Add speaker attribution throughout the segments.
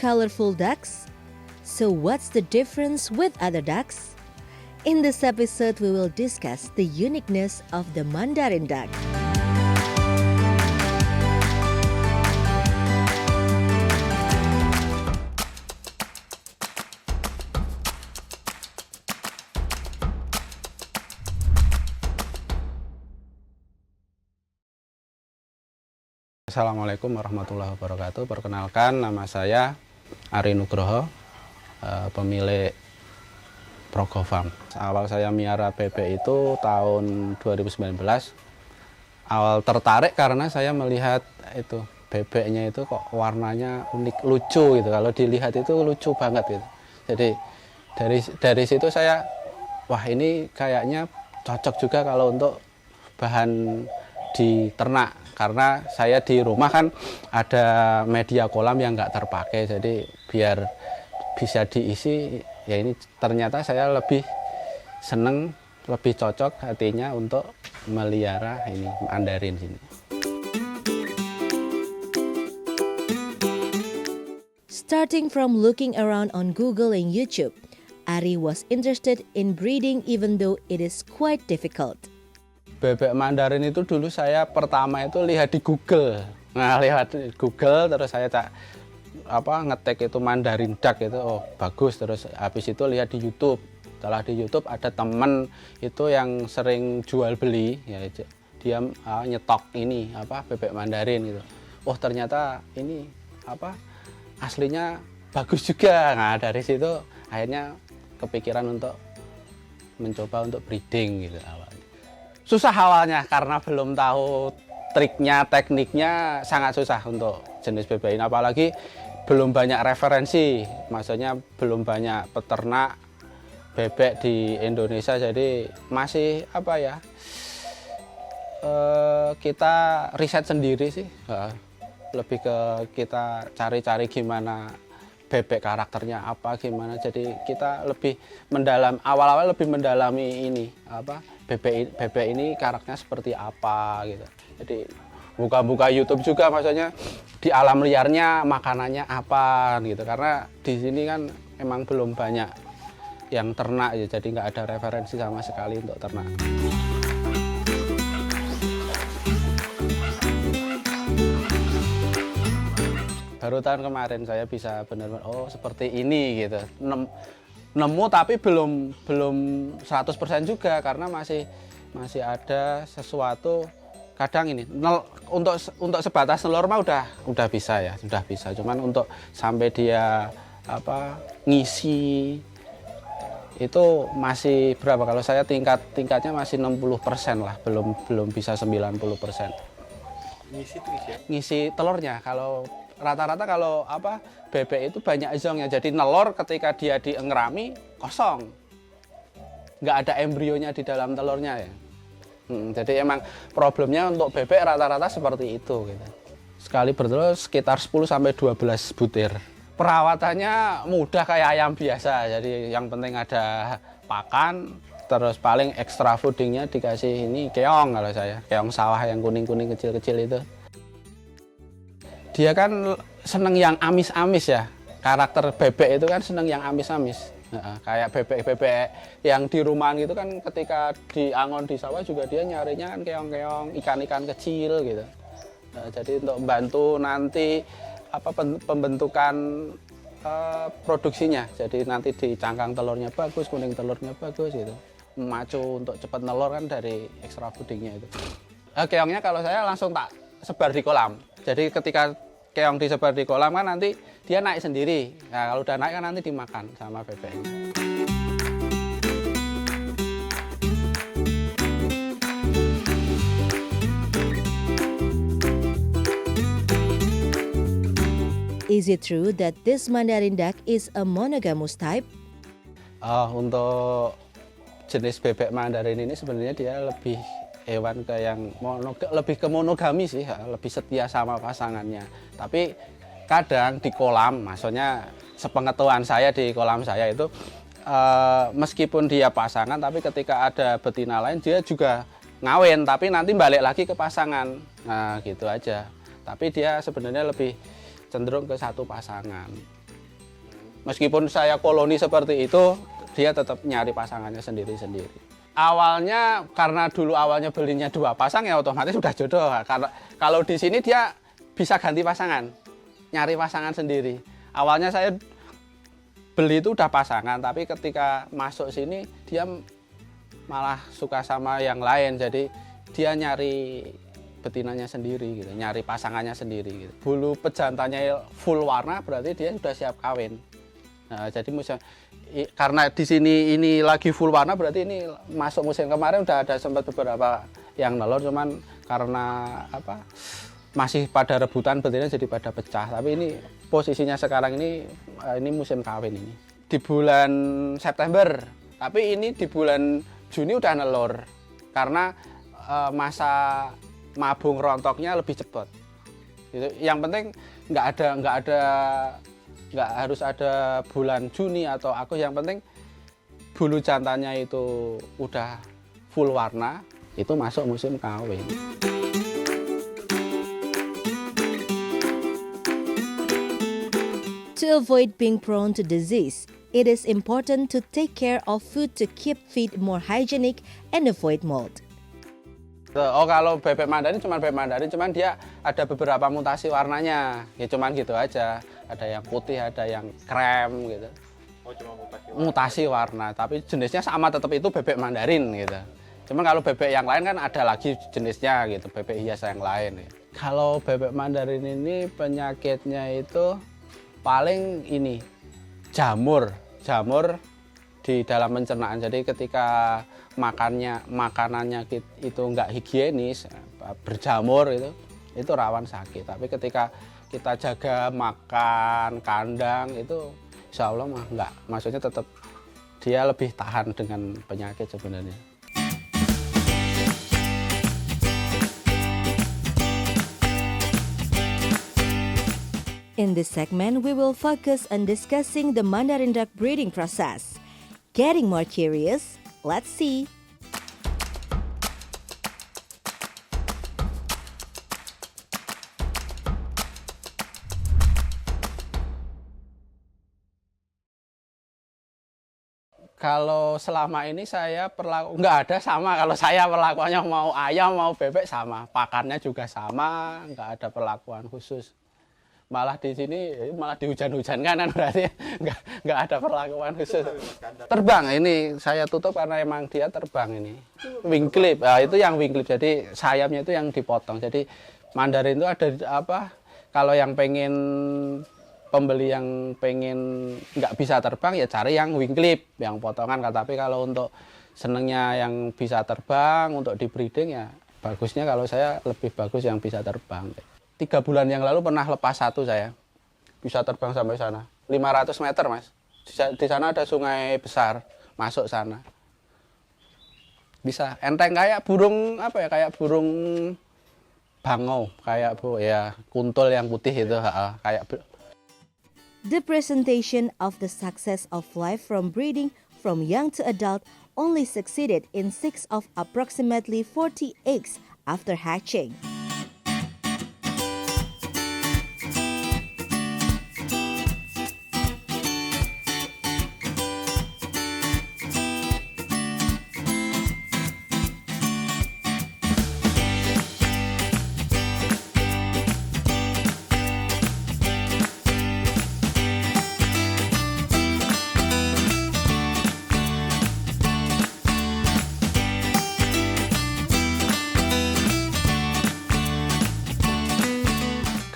Speaker 1: colorful ducks? So what's the difference with other ducks? In this episode, we will discuss the uniqueness of the Mandarin duck.
Speaker 2: Assalamualaikum warahmatullahi wabarakatuh. Perkenalkan, nama saya Ari Nugroho, pemilik Progo Farm. Awal saya miara bebek itu tahun 2019. Awal tertarik karena saya melihat itu bebeknya itu kok warnanya unik, lucu gitu. Kalau dilihat itu lucu banget gitu. Jadi dari situ saya, wah ini kayaknya cocok juga kalau untuk bahan di ternak. Karena saya di rumah kan ada media kolam yang nggak terpakai, jadi biar bisa diisi, ya ini ternyata saya lebih seneng, lebih cocok hatinya untuk melihara ini Mandarin sini.
Speaker 1: Starting from looking around on Google and YouTube, Ari was interested in breeding even though it is quite difficult.
Speaker 2: Bebek Mandarin itu dulu saya pertama itu lihat di Google. Nah, lihat di Google terus saya ngetik itu Mandarin duck itu, oh bagus, terus habis itu lihat di YouTube. Setelah di YouTube ada temen itu yang sering jual beli, ya dia nyetok ini bebek Mandarin gitu. Oh ternyata ini aslinya bagus juga. Nah, dari situ akhirnya kepikiran untuk mencoba untuk breeding gitu awalnya. Susah awalnya karena belum tahu triknya, tekniknya, sangat susah untuk jenis bebek ini. Apalagi belum banyak referensi, maksudnya belum banyak peternak bebek di Indonesia. Jadi masih kita riset sendiri sih. Lebih ke kita cari-cari gimana bebek karakternya apa, gimana. Jadi kita lebih awal-awal lebih mendalami ini bebek ini karakternya seperti apa gitu. Jadi buka-buka YouTube juga, maksudnya di alam liarnya makanannya apa gitu. Karena di sini kan emang belum banyak yang ternak ya, jadi nggak ada referensi sama sekali untuk ternak. Baru tahun kemarin saya bisa benar-benar seperti ini gitu. Nemu tapi belum 100% juga karena masih ada sesuatu. Kadang ini untuk sebatas telur mah udah bisa ya, sudah bisa. Cuman untuk sampai dia ngisi itu masih berapa? Kalau saya tingkatnya masih 60% lah, belum bisa 90%. Ngisi telurnya. Kalau rata-rata kalau bebek itu banyak zongnya, jadi nelor ketika dia diengrami kosong, nggak ada embrionya di dalam telurnya ya. Jadi emang problemnya untuk bebek rata-rata seperti itu gitu. Sekali bertelur sekitar 10-12 butir. Perawatannya mudah kayak ayam biasa, jadi yang penting ada pakan, terus paling extra foodingnya dikasih ini keong. Kalau saya keong sawah yang kuning-kuning kecil-kecil itu. Dia kan seneng yang amis-amis ya, karakter bebek itu kan seneng yang amis-amis. Kayak bebek-bebek yang di rumahan gitu kan, ketika diangon di sawah juga dia nyarinya kan keong-keong, ikan-ikan kecil gitu. Jadi untuk membantu nanti pembentukan produksinya, jadi nanti di cangkang telurnya bagus, kuning telurnya bagus gitu. Memacu untuk cepat telur kan dari extra foodingnya itu. Keongnya kalau saya langsung tak sebar di kolam. Jadi ketika keong disebar di kolam kan nanti dia naik sendiri. Nah, kalau udah naik kan nanti dimakan sama bebeknya.
Speaker 1: Is it true that this Mandarin duck is a monogamous type?
Speaker 2: Untuk jenis bebek Mandarin ini sebenarnya dia lebih hewan lebih ke monogami sih, lebih setia sama pasangannya. Tapi kadang di kolam, maksudnya sepengetahuan saya di kolam saya itu meskipun dia pasangan, tapi ketika ada betina lain dia juga ngawin, tapi nanti balik lagi ke pasangan. Nah gitu aja. Tapi dia sebenarnya lebih cenderung ke satu pasangan. Meskipun saya koloni seperti itu, dia tetap nyari pasangannya sendiri-sendiri. Awalnya karena dulu awalnya belinya 2 pasang ya otomatis sudah jodoh. Karena kalau di sini dia bisa ganti pasangan, nyari pasangan sendiri. Awalnya saya beli itu udah pasangan, tapi ketika masuk sini dia malah suka sama yang lain. Jadi dia nyari betinanya sendiri gitu, nyari pasangannya sendiri gitu. Bulu pejantannya full warna berarti dia sudah siap kawin. Nah, jadi karena di sini ini lagi full warna berarti ini masuk musim kemarin udah ada sempat beberapa yang nelor, cuman karena apa masih pada rebutan betina jadi pada pecah. Tapi ini posisinya sekarang ini musim kawin ini. Di bulan September, tapi ini di bulan Juni udah nelor karena masa mabung rontoknya lebih cepat. Gitu. Yang penting nggak harus ada bulan Juni atau Agustus, yang penting bulu jantannya itu udah full warna, itu masuk musim kawin.
Speaker 1: To avoid being prone to disease, it is important to take care of food to keep feed more hygienic and avoid mold.
Speaker 2: Oh, kalau bebek Mandarin, cuman dia ada beberapa mutasi warnanya. Ya cuman gitu aja. Ada yang putih, ada yang krem gitu.
Speaker 3: Oh, cuma
Speaker 2: mutasi warna, tapi jenisnya sama, tetap itu bebek Mandarin gitu. Cuman kalau bebek yang lain kan ada lagi jenisnya gitu, bebek hias yang lain. Ya. Kalau bebek Mandarin ini penyakitnya itu paling ini jamur di dalam pencernaan. Jadi ketika makanannya itu nggak higienis, berjamur itu rawan sakit. Tapi ketika kita jaga makan kandang itu insya Allah mah nggak, maksudnya tetap dia lebih tahan dengan penyakit sebenarnya.
Speaker 1: In this segment, we will focus on discussing the Mandarin duck breeding process. Getting more curious? Let's see.
Speaker 2: Kalau selama ini saya nggak ada sama. Kalau saya perlakuannya mau ayam mau bebek sama, pakannya juga sama, nggak ada perlakuan khusus. Malah di sini malah dihujan-hujankan kan, berarti nggak ada perlakuan khusus. Terbang ini saya tutup karena emang dia terbang ini. Wing clip, itu yang wing clip, jadi sayapnya itu yang dipotong. Jadi Mandarin itu ada apa? Kalau yang pengen pembeli yang pengen nggak bisa terbang ya cari yang wing clip, yang potongan. Tapi kalau untuk senengnya yang bisa terbang untuk di breeding ya bagusnya kalau saya lebih bagus yang bisa terbang. 3 bulan yang lalu pernah lepas satu saya, bisa terbang sampai sana, 500 meter mas. Di sana ada sungai besar, masuk sana. Bisa enteng kayak burung apa ya, kayak burung bangau, kayak ya kuntul yang putih itu, kayak.
Speaker 1: The presentation of the success of life from breeding from young to adult only succeeded in 6 of approximately 40 eggs after hatching.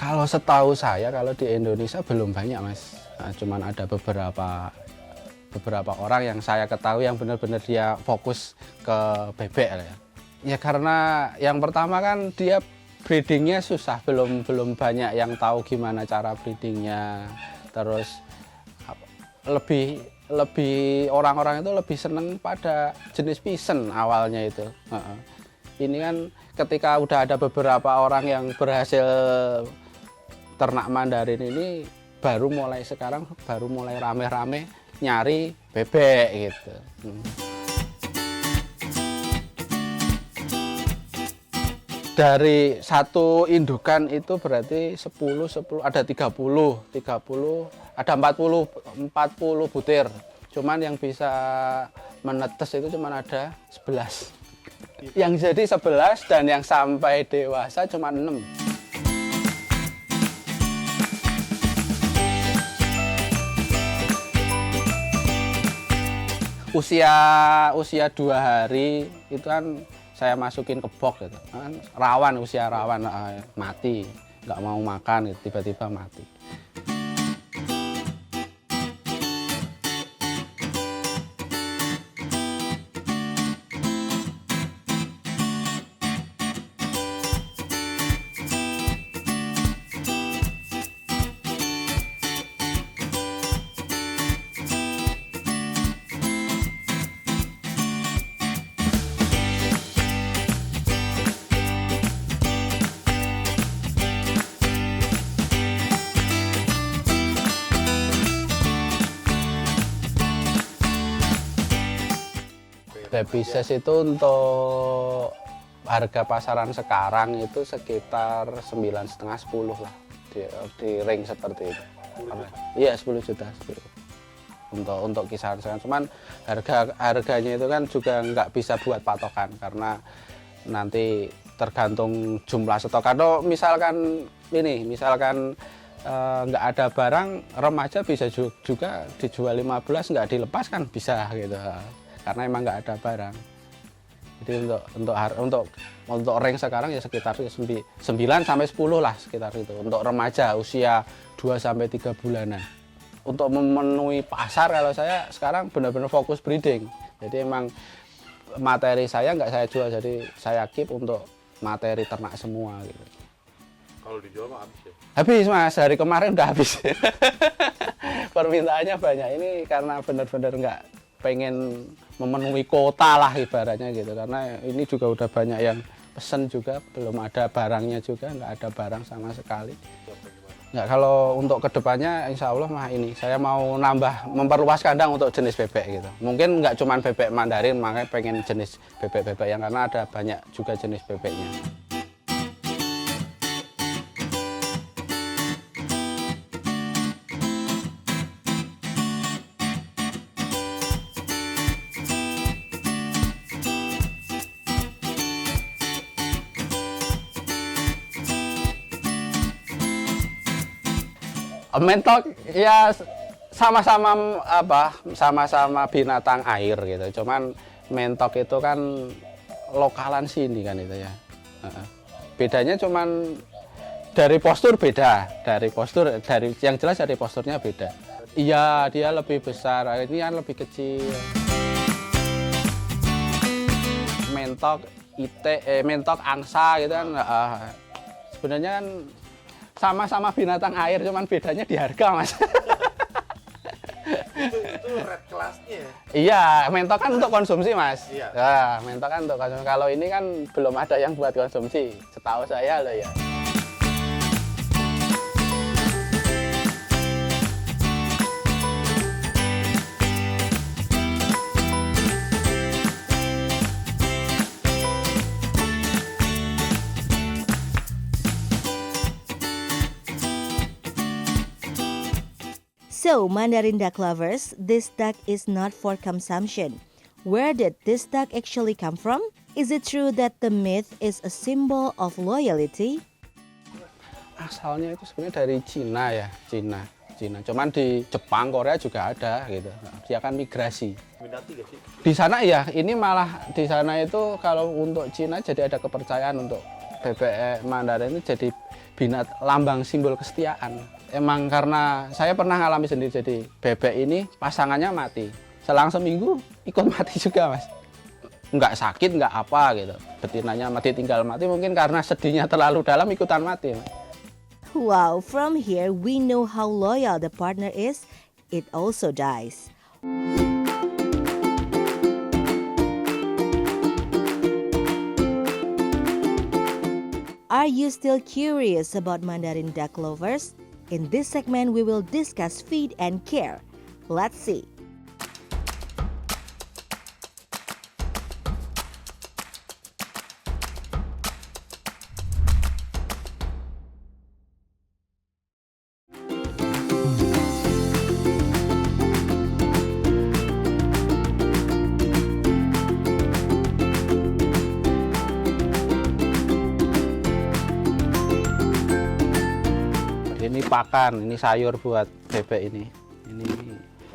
Speaker 2: Kalau setahu saya kalau di Indonesia belum banyak mas, nah, cuman ada beberapa orang yang saya ketahui yang benar-benar dia fokus ke bebek ya. Ya karena yang pertama kan dia breedingnya susah, belum banyak yang tahu gimana cara breedingnya. Terus lebih orang-orang itu lebih seneng pada jenis pisen awalnya itu. Ini kan ketika udah ada beberapa orang yang berhasil ternak Mandarin ini baru mulai rame-rame nyari bebek gitu. Dari satu indukan itu berarti 10 ada 30 ada 40 butir. Cuman yang bisa menetes itu cuman ada 11. Yang jadi 11 dan yang sampai dewasa cuma 6. Usia 2 hari itu kan saya masukin ke box gitu. Kan rawan, usia rawan mati, nggak mau makan gitu, tiba-tiba mati. Baby size itu untuk harga pasaran sekarang itu sekitar 9,5-10 lah di ring seperti itu. Iya 10 juta. Untuk kisaran sekarang. Cuman harganya itu kan juga nggak bisa buat patokan karena nanti tergantung jumlah stok. Kalau misalkan nggak ada barang, remaja bisa juga dijual 15, nggak dilepas kan bisa gitu. Karena emang nggak ada barang. Jadi untuk ring sekarang ya sekitar 9-10 lah sekitar itu. Untuk remaja usia 2-3 bulanan. Untuk memenuhi pasar kalau saya sekarang benar-benar fokus breeding. Jadi emang materi saya nggak saya jual, jadi saya keep untuk materi ternak semua gitu.
Speaker 3: Kalau dijual mah habis ya?
Speaker 2: Habis Mas, hari kemarin udah habis. Permintaannya banyak ini karena benar-benar nggak pengen memenuhi kota lah ibaratnya gitu, karena ini juga udah banyak yang pesen juga, belum ada barangnya juga, nggak ada barang sama sekali. Nggak, kalau untuk kedepannya insya Allah mah ini saya mau memperluas kandang untuk jenis bebek gitu. Mungkin nggak cuma bebek Mandarin, makanya pengen jenis bebek-bebek yang karena ada banyak juga jenis bebeknya. Mentok ya sama-sama binatang air gitu. Cuman mentok itu kan lokalan sini kan itu ya. Bedanya cuman dari postur beda, dari yang jelas dari posturnya beda. Iya, dia lebih besar, ini kan lebih kecil. Mentok angsa gitu kan. Sebenarnya kan sama-sama binatang air, cuman bedanya di harga, Mas.
Speaker 3: itu red kelasnya.
Speaker 2: Iya, mentok kan untuk konsumsi, Mas.
Speaker 3: Iya.
Speaker 2: Nah, mentok kan untuk konsumsi. Kalau ini kan belum ada yang buat konsumsi, setahu saya loh ya.
Speaker 1: So, Mandarin duck lovers, this duck is not for consumption. Where did this duck actually come from? Is it true that the myth is a symbol of loyalty?
Speaker 2: Asalnya itu sebenarnya dari Cina ya, Cina. Cuman di Jepang, Korea juga ada gitu. Dia kan migrasi.
Speaker 3: Minati gak sih?
Speaker 2: Di sana ya, ini malah di sana itu kalau untuk Cina jadi ada kepercayaan untuk bebek Mandarin itu jadi lambang simbol kesetiaan. Emang karena saya pernah ngalami sendiri, jadi bebek ini pasangannya mati. Selang seminggu ikut mati juga, Mas. Nggak sakit, nggak apa gitu. Betinanya mati, tinggal mati, mungkin karena sedihnya terlalu dalam ikutan mati, Mas.
Speaker 1: Wow, from here we know how loyal the partner is. It also dies. Are you still curious about Mandarin duck lovers? In this segment, we will discuss feed and care. Let's see.
Speaker 2: pakan, ini sayur buat bebek ini. Ini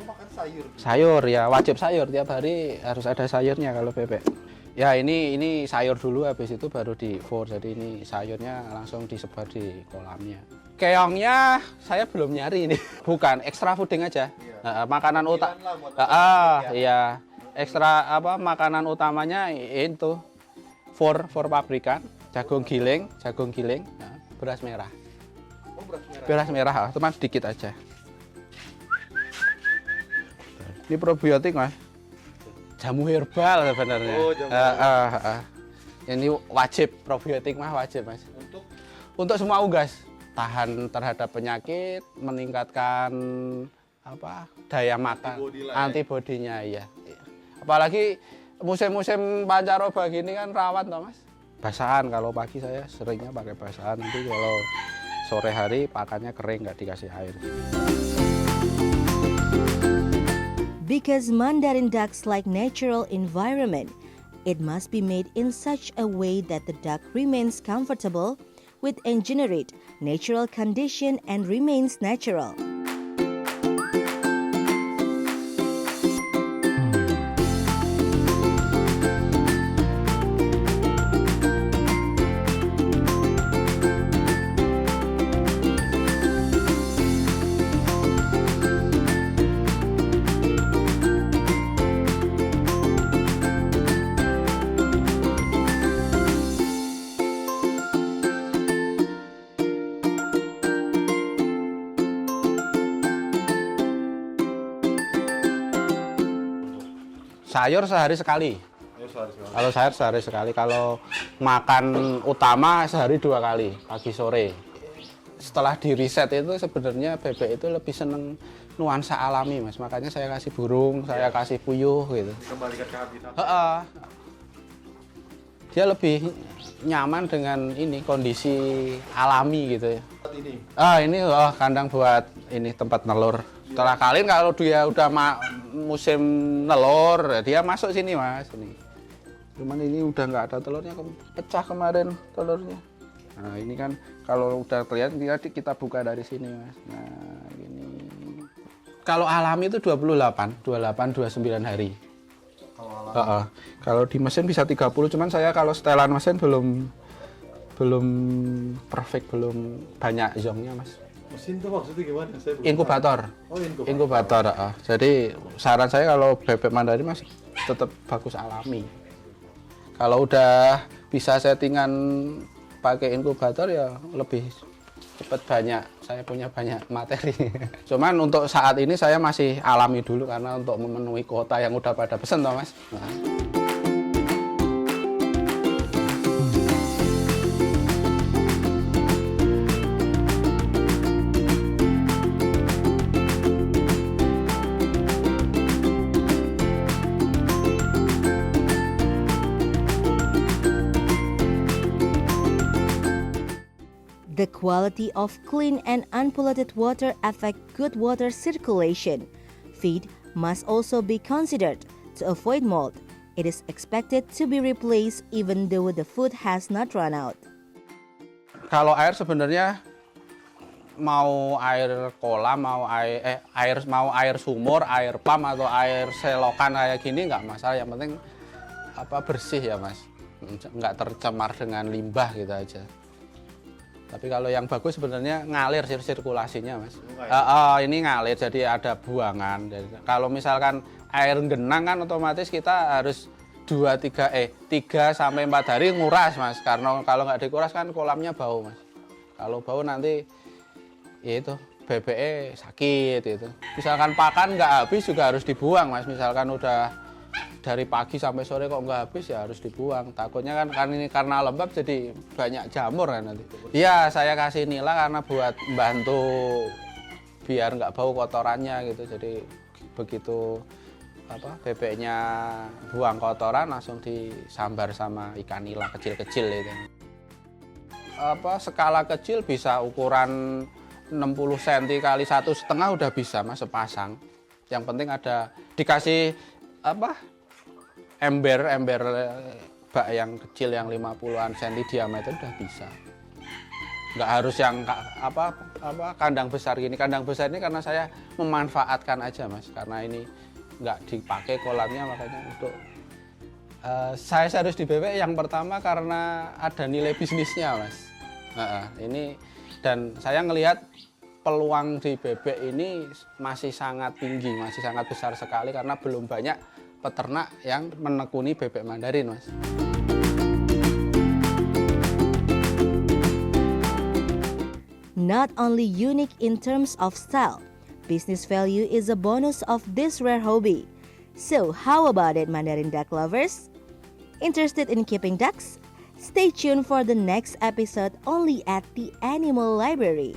Speaker 3: makan sayur.
Speaker 2: sayur ya, wajib sayur, tiap hari harus ada sayurnya kalau bebek. Ya ini sayur dulu, habis itu baru di food. Jadi ini sayurnya langsung disebar di kolamnya. Keongnya saya belum nyari ini. Bukan, extra fooding aja. Makanan utama. Iya. Ekstra makanan utamanya itu for pabrikan, jagung giling, beras merah.
Speaker 3: Oh, beras merah.
Speaker 2: Beras merah, cuma sedikit aja. Ini probiotik, Mas. Jamu herbal sebenarnya.
Speaker 3: Oh, jamu
Speaker 2: Ini wajib, probiotik mah wajib, Mas. Untuk semua unggas, tahan terhadap penyakit, meningkatkan daya makan, antibodinya ya. Apalagi musim-musim pancaroba gini kan rawan toh, Mas. Basahan, kalau pagi saya seringnya pakai basahan, nanti kalau sore hari pakannya kering nggak dikasih air.
Speaker 1: Because Mandarin ducks like natural environment, it must be made in such a way that the duck remains comfortable with engineered natural condition and remains natural.
Speaker 2: Sayur sehari sekali. Kalau sayur sehari sekali, kalau makan utama sehari 2 kali, pagi sore. Setelah di riset itu sebenarnya bebek itu lebih seneng nuansa alami, Mas. Makanya saya kasih burung, saya kasih puyuh gitu.
Speaker 3: Kembalikan ke habitat.
Speaker 2: Dia lebih nyaman dengan ini kondisi alami gitu ya. Ini kandang buat ini tempat nelur. Setelah kalian kalau dia udah musim nelur, dia masuk sini, Mas. Ini. Cuman ini udah nggak ada telurnya, pecah kemarin telurnya. Nah ini kan kalau udah kelihatan kita buka dari sini, Mas. Nah ini. Kalau alami itu 28, 29 hari. Kalau di mesin bisa 30, cuman saya kalau setelan mesin belum perfect, belum banyak zongnya, Mas.
Speaker 3: Mesin tuh maksudnya gimana? Saya belum
Speaker 2: Inkubator.
Speaker 3: tahu. Oh,
Speaker 2: Inkubator. Jadi saran saya kalau bebek Mandarin, Mas, tetap bagus alami. Kalau udah bisa settingan pakai inkubator ya lebih cepat banyak. Saya punya banyak materi. Cuman untuk saat ini saya masih alami dulu karena untuk memenuhi kuota yang udah pada pesen toh, Mas. Nah.
Speaker 1: The quality of clean and unpolluted water affect good water circulation. Feed must also be considered to avoid mold. It is expected to be replaced even though the food has not run out.
Speaker 2: Kalau air sebenarnya mau air kolam, mau air sumur, air pam atau air selokan kayak gini nggak masalah. Yang penting bersih ya, Mas. Nggak tercemar dengan limbah gitu aja. Tapi kalau yang bagus sebenarnya ngalir sirkulasinya, Mas. Ini ngalir, jadi ada buangan. Jadi, kalau misalkan air genang kan otomatis kita harus 3 sampai 4 hari nguras, Mas. Karena kalau nggak dikuras kan kolamnya bau, Mas. Kalau bau nanti ya itu bebeknya sakit itu. Misalkan pakan nggak habis juga harus dibuang, Mas. Misalkan udah dari pagi sampai sore kok nggak habis ya harus dibuang. Takutnya kan ini karena lembab jadi banyak jamur kan nanti. Iya, saya kasih nila karena buat bantu biar nggak bau kotorannya gitu. Jadi begitu bebeknya buang kotoran langsung disambar sama ikan nila kecil-kecil itu. Skala kecil bisa ukuran 60 cm kali 1,5 udah bisa, Mas, sepasang. Yang penting ada dikasih ember bak yang kecil yang 50-an cm diameter udah bisa. nggak harus yang kandang besar gini. Kandang besar ini karena saya memanfaatkan aja Mas, karena ini nggak dipakai kolamnya, makanya untuk saya harus di bebek yang pertama karena ada nilai bisnisnya Mas. Ini dan saya ngelihat peluang di bebek ini masih sangat tinggi, masih sangat besar sekali karena belum banyak peternak yang menekuni bebek Mandarin Mas.
Speaker 1: Not only unique in terms of style, business value is a bonus of this rare hobby. So how about it, Mandarin duck lovers? Interested in keeping ducks? Stay tuned for the next episode only at the Animal Library.